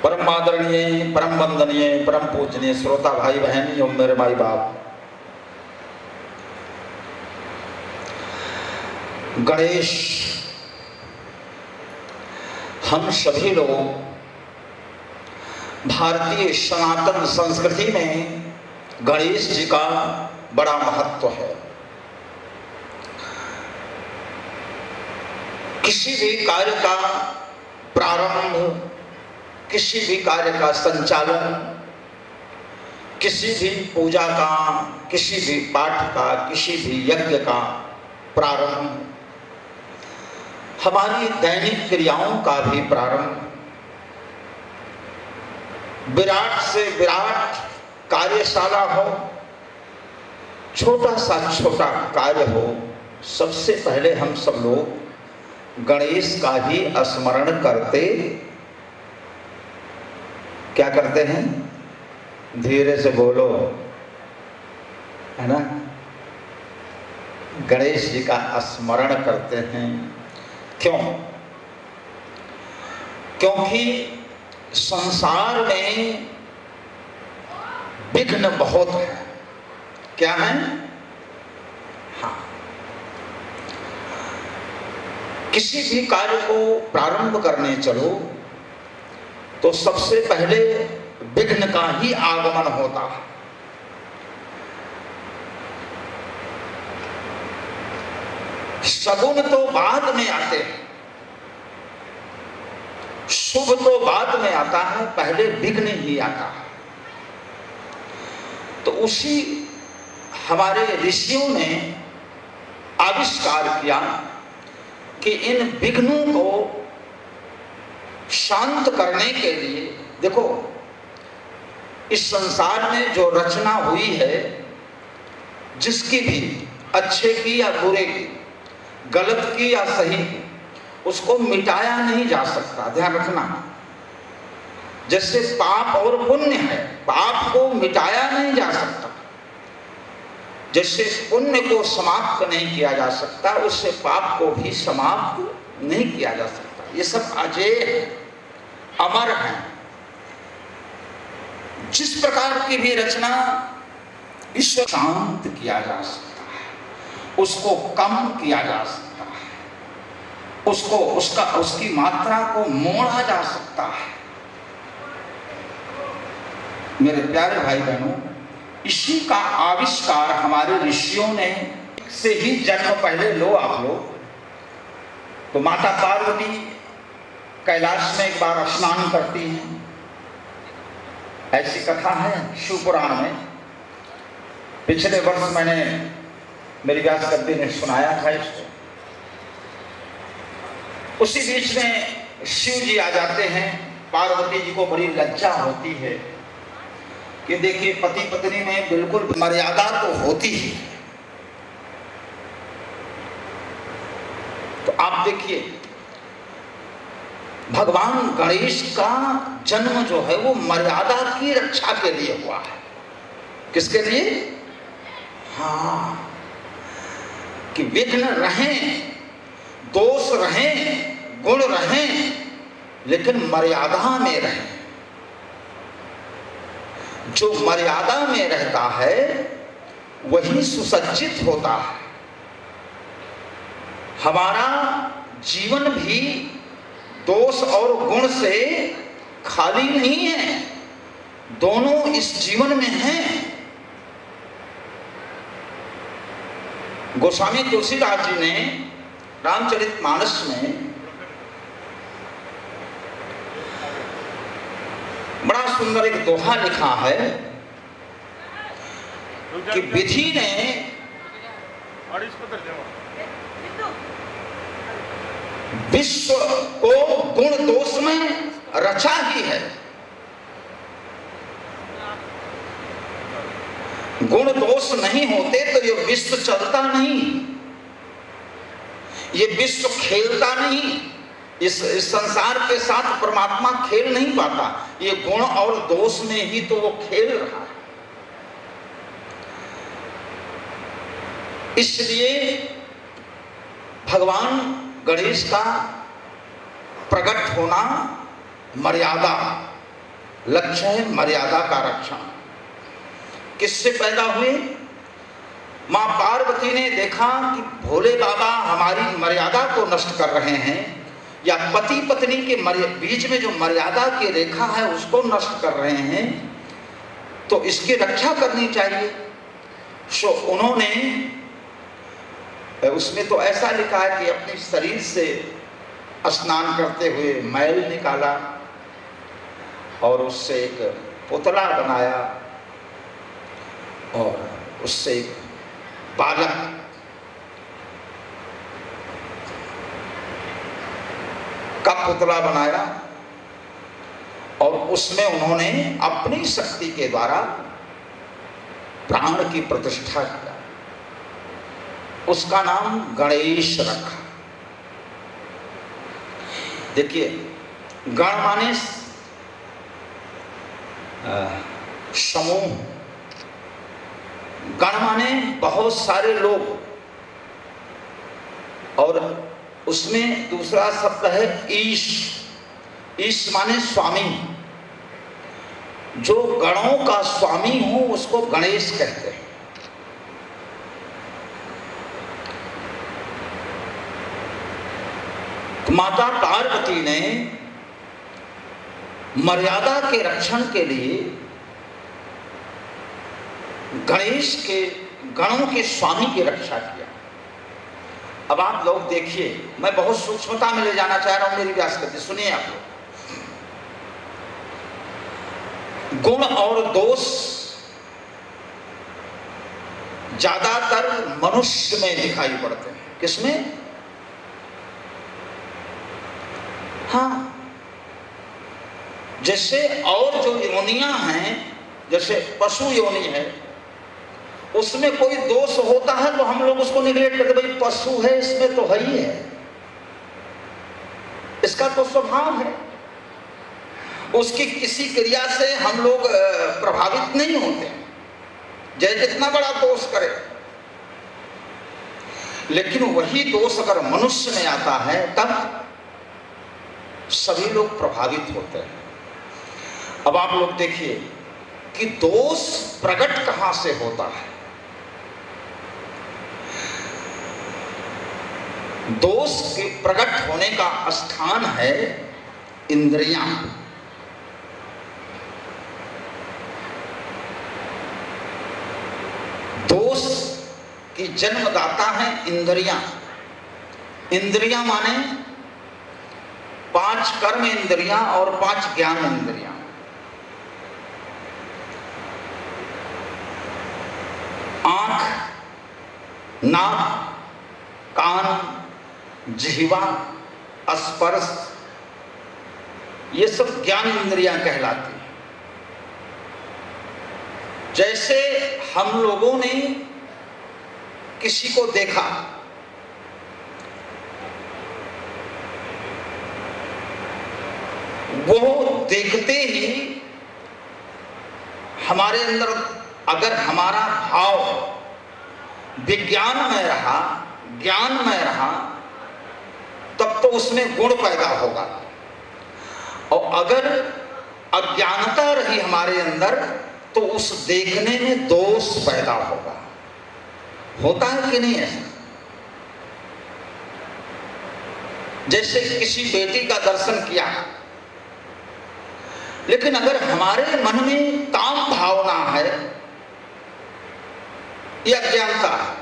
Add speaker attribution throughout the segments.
Speaker 1: परम आदरणीय, परम वंदनीय, परम पूजनीय श्रोता भाई बहन एवं मेरे माई बाप, गणेश हम सभी लोग भारतीय सनातन संस्कृति में गणेश जी का बड़ा महत्व है। किसी भी कार्य का प्रारंभ, किसी भी कार्य का संचालन, किसी भी पूजा का, किसी भी पाठ का, किसी भी यज्ञ का प्रारंभ, हमारी दैनिक क्रियाओं का भी प्रारंभ, विराट से विराट कार्यशाला हो, छोटा सा छोटा कार्य हो, सबसे पहले हम सब लोग गणेश का ही स्मरण करते। क्या करते हैं? धीरे से बोलो, है ना? गणेश जी का स्मरण करते हैं। क्यों? क्योंकि संसार में विघ्न बहुत है। क्या है? हाँ, किसी भी कार्य को प्रारंभ करने चलो तो सबसे पहले विघ्न का ही आगमन होता है। सगुन तो बाद में आते हैं, शुभ तो बाद में आता है, पहले विघ्न ही आता है। तो उसी हमारे ऋषियों ने आविष्कार किया कि इन विघ्नों को शांत करने के लिए, देखो इस संसार में जो रचना हुई है, जिसकी भी अच्छे की या बुरे की, गलत की या सही की, उसको मिटाया नहीं जा सकता। ध्यान रखना, जैसे पाप और पुण्य है, पाप को मिटाया नहीं जा सकता, जैसे पुण्य को समाप्त नहीं किया जा सकता, उससे पाप को भी समाप्त नहीं किया जा सकता। ये सब अजेय है, अमर है। जिस प्रकार की भी रचना ईश्वर शांत किया जा सकता है, उसको कम किया जा सकता है, उसको उसकी मात्रा को मोड़ा जा सकता है। मेरे प्यारे भाई बहनों, इसी का आविष्कार हमारे ऋषियों ने से ही जन्म पहले लो आप लोग तो माता पार्वती कैलाश में एक बार स्नान करती हैं, ऐसी कथा है शिव पुराण में। पिछले वर्ष मैंने मेरी व्यास गद्दी ने सुनाया था इसको। उसी बीच में शिव जी आ जाते हैं। पार्वती जी को बड़ी लज्जा होती है कि देखिए पति पत्नी में बिल्कुल मर्यादा तो होती ही। तो आप देखिए भगवान गणेश का जन्म जो है वो मर्यादा की रक्षा के लिए हुआ है। किसके लिए? हाँ, कि विघ्न रहें, दोष रहें, गुण रहें, लेकिन मर्यादा में रहें। जो मर्यादा में रहता है वही सुसज्जित होता है। हमारा जीवन भी दोष और गुण से खाली नहीं है, दोनों इस जीवन में हैं। गोस्वामी तुलसीदास जी ने रामचरितमानस में बड़ा सुंदर एक दोहा लिखा है कि विधि ने विश्व को गुण दोष में रचा ही है। गुण दोष नहीं होते तो ये विश्व चलता नहीं, ये विश्व खेलता नहीं, इस संसार के साथ परमात्मा खेल नहीं पाता। ये गुण और दोष में ही तो वो खेल रहा है। इसलिए भगवान गणेश का प्रकट होना मर्यादा, लक्ष्य है मर्यादा का रक्षण। किससे पैदा हुए? माँ पार्वती ने देखा कि भोले बाबा हमारी मर्यादा को नष्ट कर रहे हैं, या पति पत्नी के बीच में जो मर्यादा की रेखा है उसको नष्ट कर रहे हैं, तो इसकी रक्षा करनी चाहिए। सो उन्होंने, उसमें तो ऐसा लिखा है कि अपने शरीर से स्नान करते हुए मैल निकाला और उससे एक पुतला बनाया और उससे एक बालक का पुतला बनाया और उसमें उन्होंने अपनी शक्ति के द्वारा प्राण की प्रतिष्ठा किया। उसका नाम गणेश रखा। देखिए, गण माने समूह, गण माने बहुत सारे लोग, और उसमें दूसरा शब्द है ईश। ईश माने स्वामी। जो गणों का स्वामी हो उसको गणेश कहते हैं। तो माता पार्वती ने मर्यादा के रक्षण के लिए गणेश के, गणों के स्वामी की रक्षा किया। अब आप लोग देखिए, मैं बहुत सूक्ष्मता में ले जाना चाह रहा हूं मेरी व्यासगति, सुनिए आप लोग। गुण और दोष ज्यादातर मनुष्य में दिखाई पड़ते हैं। किसमें? हाँ, जैसे और जो योनियां हैं, जैसे पशु योनि है, उसमें कोई दोष होता है तो हम लोग उसको निगलेक्ट करते, भाई पशु है, इसमें तो है ही है, इसका तो स्वभाव है, उसकी किसी क्रिया से हम लोग प्रभावित नहीं होते, चाहे जितना बड़ा दोष करे। लेकिन वही दोष अगर मनुष्य में आता है तब सभी लोग प्रभावित होते हैं। अब आप लोग देखिए कि दोष प्रकट कहां से होता है। दोष के प्रकट होने का स्थान है इंद्रियां। दोष की जन्मदाता है इंद्रियां। इंद्रियां माने 5 कर्म इंद्रियां और 5 ज्ञान इंद्रियां। आंख, नाक, कान, जिह्वा, स्पर्श, ये सब ज्ञान इंद्रियां कहलाती हैं। जैसे हम लोगों ने किसी को देखा, वो देखते ही हमारे अंदर अगर हमारा भाव विज्ञान में रहा, ज्ञान में रहा, तब तो उसमें गुण पैदा होगा। और अगर अज्ञानता रही हमारे अंदर तो उस देखने में दोष पैदा होगा। होता है कि नहीं ऐसा? जैसे किसी बेटी का दर्शन किया, लेकिन अगर हमारे मन में काम भावना है या अज्ञानता है,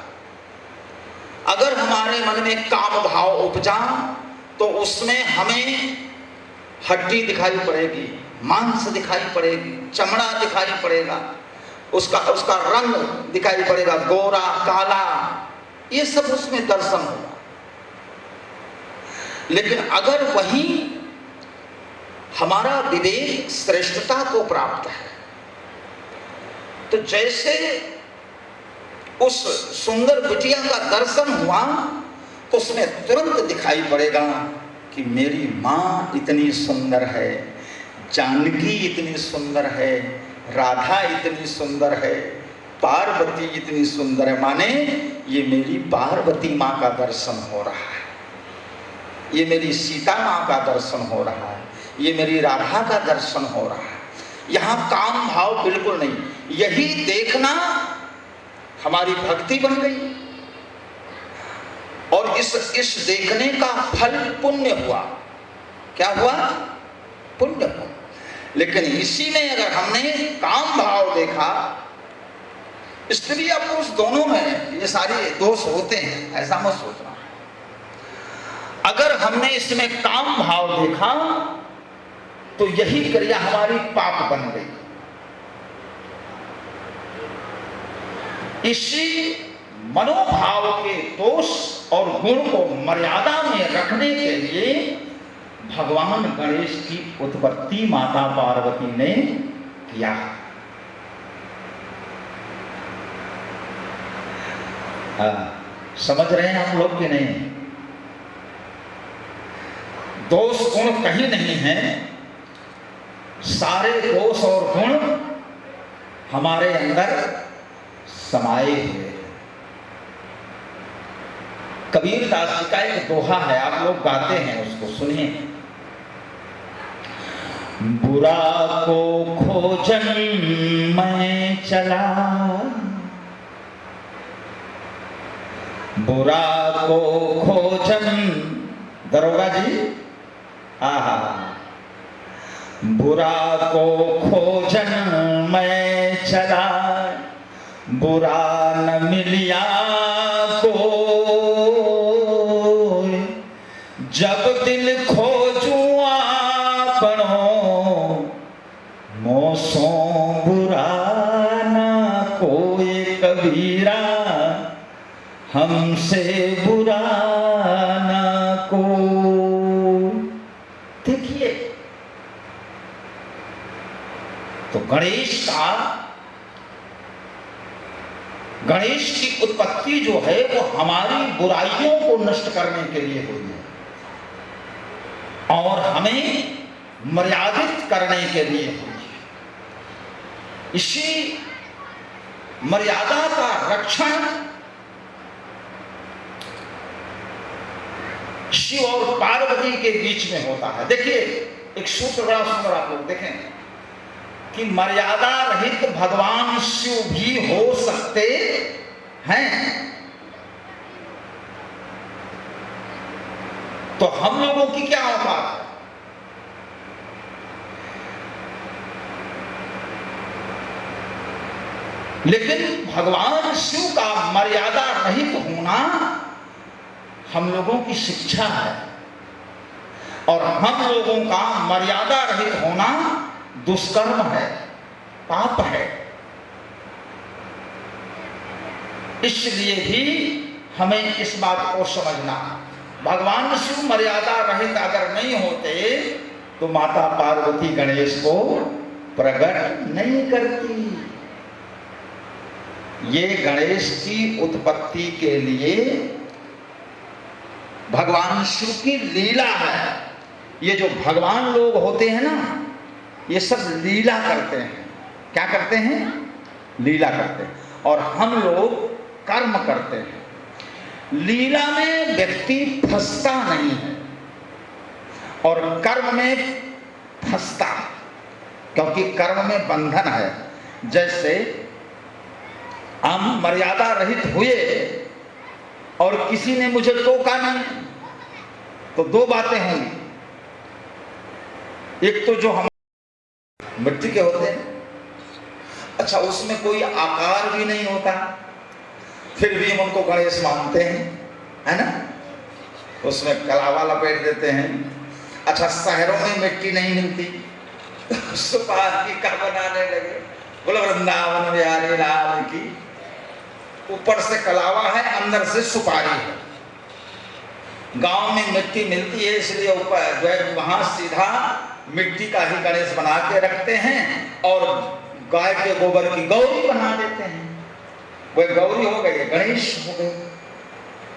Speaker 1: अगर हमारे मन में काम भाव उपजा तो उसमें हमें हड्डी दिखाई पड़ेगी, मांस दिखाई पड़ेगी, चमड़ा दिखाई पड़ेगा, उसका रंग दिखाई पड़ेगा, गोरा काला, ये सब उसमें दर्शन होगा। लेकिन अगर वही हमारा विवेक श्रेष्ठता को प्राप्त है तो जैसे उस सुंदर बिटिया का दर्शन हुआ तो उसमें तुरंत दिखाई पड़ेगा कि मेरी माँ इतनी सुंदर है, जानकी इतनी सुंदर है, राधा इतनी सुंदर है, पार्वती इतनी सुंदर है। माने ये मेरी पार्वती माँ का दर्शन हो रहा है, ये मेरी सीता माँ का दर्शन हो रहा है, ये मेरी राधा का दर्शन हो रहा है। यहां काम भाव बिल्कुल नहीं। यही देखना हमारी भक्ति बन गई और इस देखने का फल पुण्य हुआ। क्या हुआ? पुण्य हुआ। लेकिन इसी में अगर हमने काम भाव देखा, स्त्री या पुरुष दोनों में ये सारे दोष होते हैं, ऐसा मत सोचना। अगर हमने इसमें काम भाव देखा तो यही क्रिया हमारी पाप बन गई। इसी मनोभाव के दोष और गुण को मर्यादा में रखने के लिए भगवान गणेश की उत्पत्ति माता पार्वती ने किया। समझ रहे हैं हम लोग कि नहीं? दोष गुण कहीं नहीं है, सारे दोष और गुण हमारे अंदर समाये हुए। कबीर दास जी का एक दोहा है, आप लोग गाते हैं, उसको सुनिए। बुरा को खोजन मैं चला, बुरा को खोजन, दरोगा जी, आहा, बुरा को खोजन मैं चला, बुरा न मिलिया को, जब दिल खोजूं आपनो, मोसो बुरा ना कोई कबीरा, हमसे बुरा ना को। देखिए, तो गणेश की उत्पत्ति जो है वो हमारी बुराइयों को नष्ट करने के लिए हुई है और हमें मर्यादित करने के लिए हुई है। इसी मर्यादा का रक्षण शिव और पार्वती के बीच में होता है। देखिए, एक सूत्र बड़ा सुंदर, आप लोग देखें कि मर्यादा रहित भगवान शिव भी हो सकते हैं। तो हम लोगों की क्या औकात है? लेकिन भगवान शिव का मर्यादा रहित होना हम लोगों की शिक्षा है और हम लोगों का मर्यादा रहित होना दुष्कर्म है, पाप है। इसलिए भी हमें इस बात को समझना, भगवान शिव मर्यादा रहित अगर नहीं होते तो माता पार्वती गणेश को प्रकट नहीं करती। ये गणेश की उत्पत्ति के लिए भगवान शिव की लीला है। ये जो भगवान लोग होते हैं ना, ये सब लीला करते हैं। क्या करते हैं? लीला करते हैं। और हम लोग कर्म करते हैं। लीला में व्यक्ति फंसता नहीं है और कर्म में फंसता है, क्योंकि कर्म में बंधन है। जैसे हम मर्यादा रहित हुए और किसी ने मुझे टोका नहीं, तो दो बातें होंगी। एक तो जो हम मिट्टी के होते हैं, अच्छा उसमें कोई आकार भी नहीं होता, फिर भी हम उनको गणेश मानते हैं, है ना? उसमें कलावा लपेट देते हैं। अच्छा, शहरों में मिट्टी नहीं मिलती, सुपारी का बनाने लगे, बोलो वृंदावन बिहारी लाल की। ऊपर से कलावा है, अंदर से सुपारी है। गांव में मिट्टी मिलती है, इसलिए ऊपर जो है वहां सीधा मिट्टी का ही गणेश बना के रखते हैं और गाय के गोबर की गौरी बना देते हैं। वह गौरी हो गई, गणेश हो गए।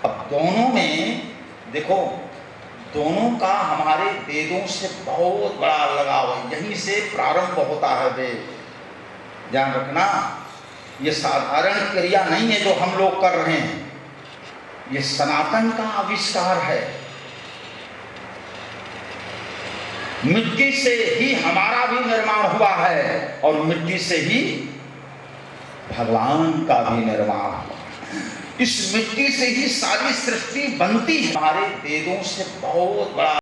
Speaker 1: अब दोनों में देखो, दोनों का हमारे वेदों से बहुत बड़ा लगाव है। यहीं से प्रारंभ होता है वेद। ध्यान रखना, ये साधारण क्रिया नहीं है जो हम लोग कर रहे हैं, ये सनातन का आविष्कार है। मिट्टी से ही हमारा भी निर्माण हुआ है और मिट्टी से ही भगवान का भी निर्माण हुआ। इस मिट्टी से ही सारी सृष्टि बनती है। हमारे वेदों से बहुत बड़ा